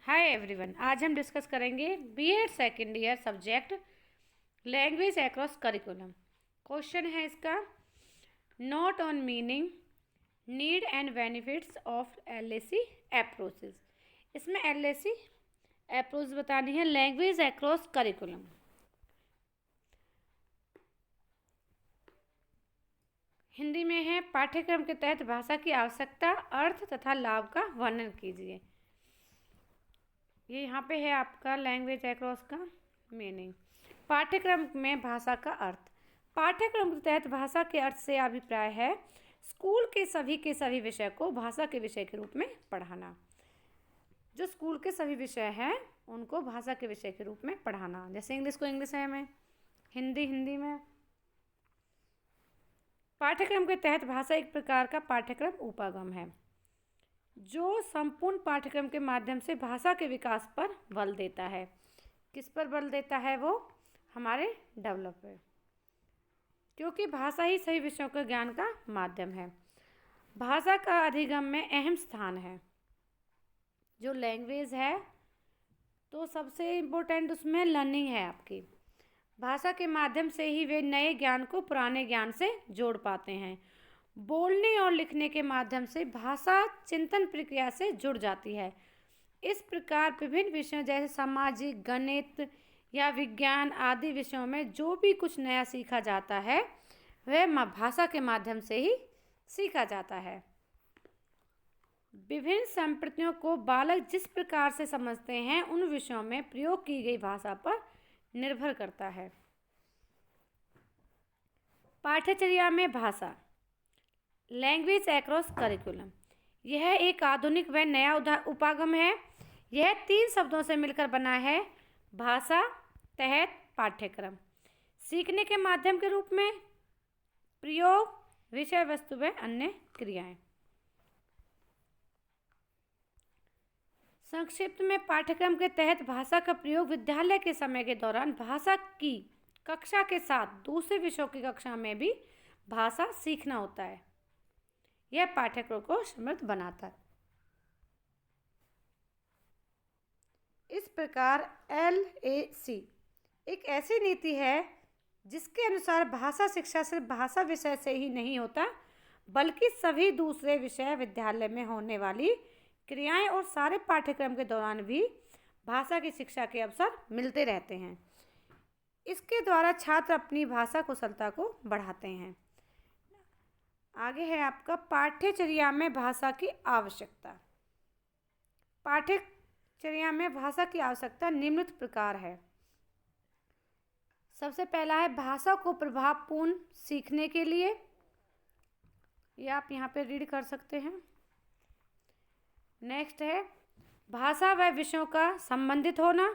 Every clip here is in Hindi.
हाय एवरीवन, आज हम डिस्कस करेंगे BEd second year subject language across curriculum. Question है इसका, note on meaning, need and benefits of LAC approaches. इसमें एलएसी अप्रोच बतानी है, लैंग्वेज अक्रॉस करिकुलम। हिंदी में है, पाठ्यक्रम के तहत भाषा की आवश्यकता, अर्थ तथा लाभ का वर्णन कीजिए। ये यहाँ पे है आपका लैंग्वेज अक्रॉस का मीनिंग। पाठ्यक्रम में भाषा का अर्थ। पाठ्यक्रम के तहत भाषा के अर्थ से अभिप्राय है स्कूल के सभी विषय को भाषा के विषय के रूप में पढ़ाना। जो स्कूल के सभी विषय हैं उनको भाषा के विषय के रूप में पढ़ाना। जैसे इंग्लिश को इंग्लिश में, हिंदी में। पाठ्यक्रम के तहत भाषा एक प्रकार का पाठ्यक्रम उपागम है जो संपूर्ण पाठ्यक्रम के माध्यम से भाषा के विकास पर बल देता है। किस पर बल देता है? वो हमारे डेवलप पर, क्योंकि भाषा ही सही विषयों के ज्ञान का माध्यम है। भाषा का अधिगम में अहम स्थान है। जो लैंग्वेज है तो सबसे इम्पोर्टेंट उसमें लर्निंग है आपकी। भाषा के माध्यम से ही वे नए ज्ञान को पुराने ज्ञान से जोड़ पाते हैं। बोलने और लिखने के माध्यम से भाषा चिंतन प्रक्रिया से जुड़ जाती है। इस प्रकार विभिन्न विषयों जैसे सामाजिक, गणित या विज्ञान आदि विषयों में जो भी कुछ नया सीखा जाता है वह भाषा के माध्यम से ही सीखा जाता है। विभिन्न संप्रतियों को बालक जिस प्रकार से समझते हैं उन विषयों में प्रयोग की गई भाषा पर निर्भर करता है। पाठ्यचर्या में भाषा, लैंग्वेज अक्रॉस करिकुलम। यह एक आधुनिक व नया उपागम है। यह 3 शब्दों से मिलकर बना है, भाषा, तहत, पाठ्यक्रम। सीखने के माध्यम के रूप में प्रयोग, विषय वस्तु व अन्य क्रियाएं। संक्षिप्त में पाठ्यक्रम के तहत भाषा का प्रयोग विद्यालय के समय के दौरान भाषा की कक्षा के साथ दूसरे विषयों की कक्षा में भी भाषा सीखना होता है। यह पाठ्यक्रम को समृद्ध बनाता है। इस प्रकार LAC एक ऐसी नीति है जिसके अनुसार भाषा शिक्षा सिर्फ भाषा विषय से ही नहीं होता, बल्कि सभी दूसरे विषय, विद्यालय में होने वाली क्रियाएं और सारे पाठ्यक्रम के दौरान भी भाषा की शिक्षा के अवसर मिलते रहते हैं। इसके द्वारा छात्र अपनी भाषा कुशलता को बढ़ाते हैं। आगे है आपका पाठ्यचर्या में भाषा की आवश्यकता। पाठ्यचर्या में भाषा की आवश्यकता निम्नलिखित प्रकार है। सबसे पहला है भाषा को प्रभावपूर्ण सीखने के लिए। ये आप यहाँ पे रीड कर सकते हैं। नेक्स्ट है भाषा व विषयों का संबंधित होना।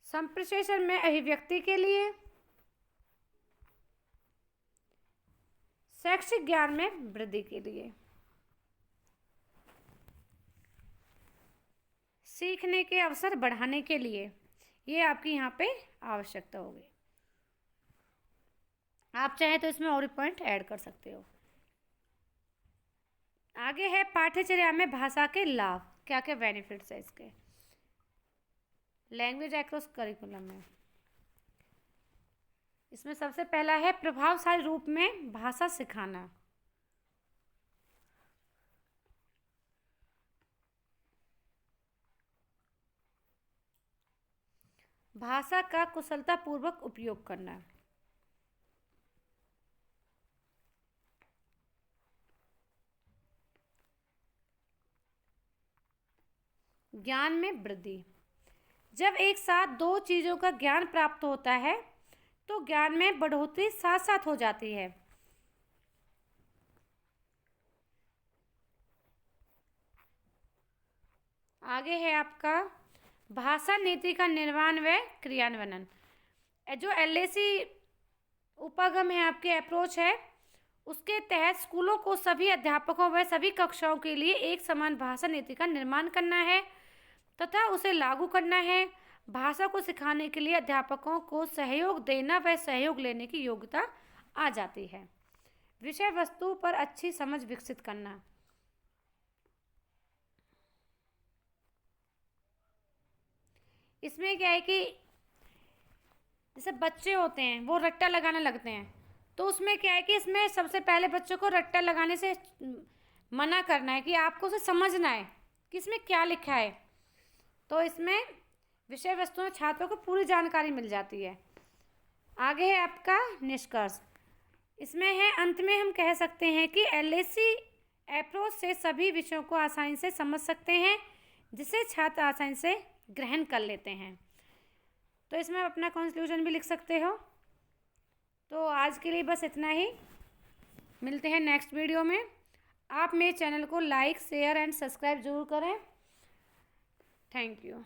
संप्रेषण में अभिव्यक्ति के लिए। शैक्षिक ज्ञान में वृद्धि के लिए। सीखने के अवसर बढ़ाने के लिए। ये आपकी यहाँ पे आवश्यकता होगी। आप चाहे तो इसमें और पॉइंट ऐड कर सकते हो। आगे है पाठ्यचर्या में भाषा के लाभ, क्या क्या बेनिफिट्स है इसके लैंग्वेज अक्रॉस करिकुलम में। इसमें सबसे पहला है प्रभावशाली रूप में भाषा सिखाना। भाषा का कुशलतापूर्वक उपयोग करना। ज्ञान में वृद्धि। जब एक साथ 2 चीज़ों का ज्ञान प्राप्त होता है तो ज्ञान में बढ़ोतरी साथ साथ हो जाती है। आगे है आपका भाषा नीति का निर्माण व क्रियान्वयन। जो LAC उपागम है, आपके अप्रोच है, उसके तहत स्कूलों को सभी अध्यापकों व सभी कक्षाओं के लिए एक समान भाषा नीति का निर्माण करना है तथा उसे लागू करना है। भाषा को सिखाने के लिए अध्यापकों को सहयोग देना व सहयोग लेने की योग्यता आ जाती है। विषय वस्तु पर अच्छी समझ विकसित करना। इसमें क्या है कि जैसे बच्चे होते हैं वो रट्टा लगाने लगते हैं, तो उसमें क्या है कि इसमें सबसे पहले बच्चों को रट्टा लगाने से मना करना है कि आपको उसे समझना है कि इसमें क्या लिखा है। तो इसमें विषय वस्तु में छात्रों को पूरी जानकारी मिल जाती है। आगे है आपका निष्कर्ष। इसमें है अंत में हम कह सकते हैं कि एलएसी अप्रोच से सभी विषयों को आसानी से समझ सकते हैं, जिसे छात्र आसानी से ग्रहण कर लेते हैं। तो इसमें आप अपना कंक्लूजन भी लिख सकते हो। तो आज के लिए बस इतना ही, मिलते हैं नेक्स्ट वीडियो में। आप मेरे चैनल को लाइक शेयर एंड सब्सक्राइब जरूर करें। Thank you.